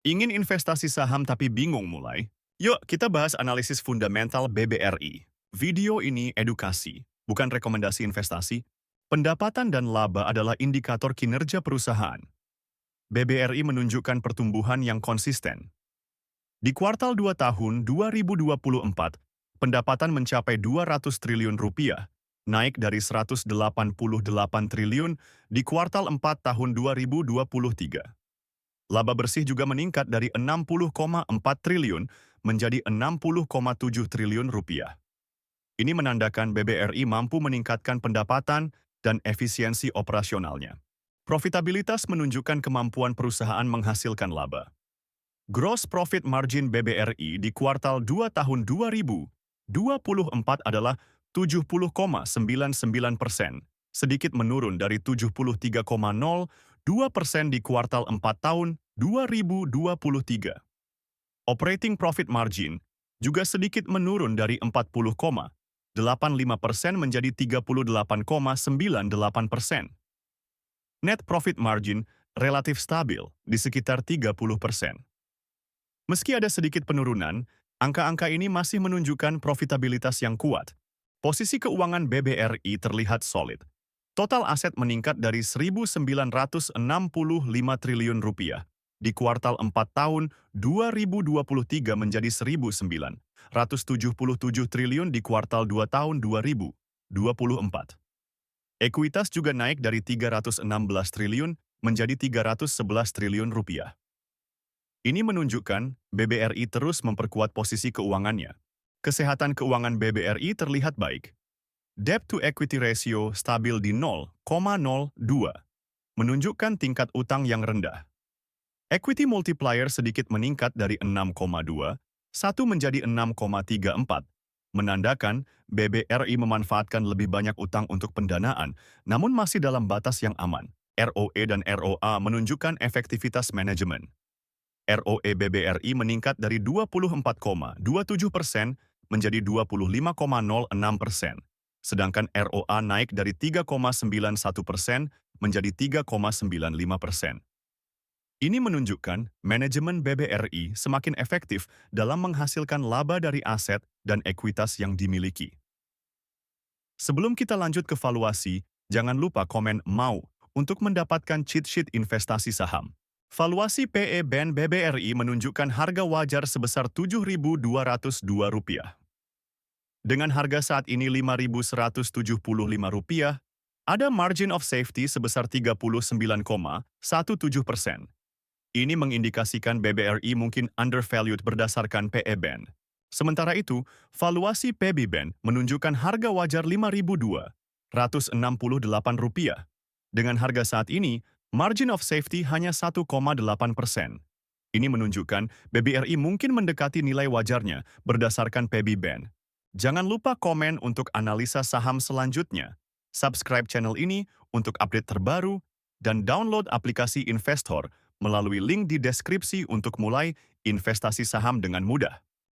Ingin investasi saham tapi bingung mulai? Yuk kita bahas analisis fundamental BBRI. Video ini edukasi, bukan rekomendasi investasi. Pendapatan dan laba adalah indikator kinerja perusahaan. BBRI menunjukkan pertumbuhan yang konsisten. Di kuartal 2 tahun 2024, pendapatan mencapai 200 triliun rupiah, naik dari 188 triliun di kuartal 4 tahun 2023. Laba bersih juga meningkat dari 60,4 triliun menjadi 60,7 triliun rupiah. Ini menandakan BBRI mampu meningkatkan pendapatan dan efisiensi operasionalnya. Profitabilitas menunjukkan kemampuan perusahaan menghasilkan laba. Gross profit margin BBRI di kuartal 2 tahun 2024 adalah 70,99%, sedikit menurun dari 73,02% di kuartal 4 tahun 2023. Operating profit margin juga sedikit menurun dari 40,85% menjadi 38,98%. Net profit margin relatif stabil di sekitar 30%. Meski ada sedikit penurunan, angka-angka ini masih menunjukkan profitabilitas yang kuat. Posisi keuangan BBRI terlihat solid. Total aset meningkat dari 1.965 triliun rupiah di kuartal 4 tahun 2023 menjadi 1.977 triliun di kuartal 2 tahun 2024. Ekuitas juga naik dari 316 triliun menjadi 311 triliun rupiah. Ini menunjukkan BBRI terus memperkuat posisi keuangannya. Kesehatan keuangan BBRI terlihat baik. Debt to equity ratio stabil di 0,02, menunjukkan tingkat utang yang rendah. Equity multiplier sedikit meningkat dari 6,21 menjadi 6,34, menandakan BBRI memanfaatkan lebih banyak utang untuk pendanaan, namun masih dalam batas yang aman. ROE dan ROA menunjukkan efektivitas manajemen. ROE BBRI meningkat dari 24,27% menjadi 25,06%, sedangkan ROA naik dari 3,91% menjadi 3,95%. Ini menunjukkan manajemen BBRI semakin efektif dalam menghasilkan laba dari aset dan ekuitas yang dimiliki. Sebelum kita lanjut ke valuasi, jangan lupa komen "mau" untuk mendapatkan cheat sheet investasi saham. Valuasi PE BAN BBRI menunjukkan harga wajar sebesar Rp7.202. Dengan harga saat ini Rp5.175, ada margin of safety sebesar 39,17%. Ini mengindikasikan BBRI mungkin undervalued berdasarkan PE BAN. Sementara itu, valuasi PB BAN menunjukkan harga wajar Rp5.268. Dengan harga saat ini, margin of safety hanya 1,8%. Ini menunjukkan BBRI mungkin mendekati nilai wajarnya berdasarkan PB BAN. Jangan lupa komen untuk analisa saham selanjutnya. Subscribe channel ini untuk update terbaru dan download aplikasi Investor melalui link di deskripsi untuk mulai investasi saham dengan mudah.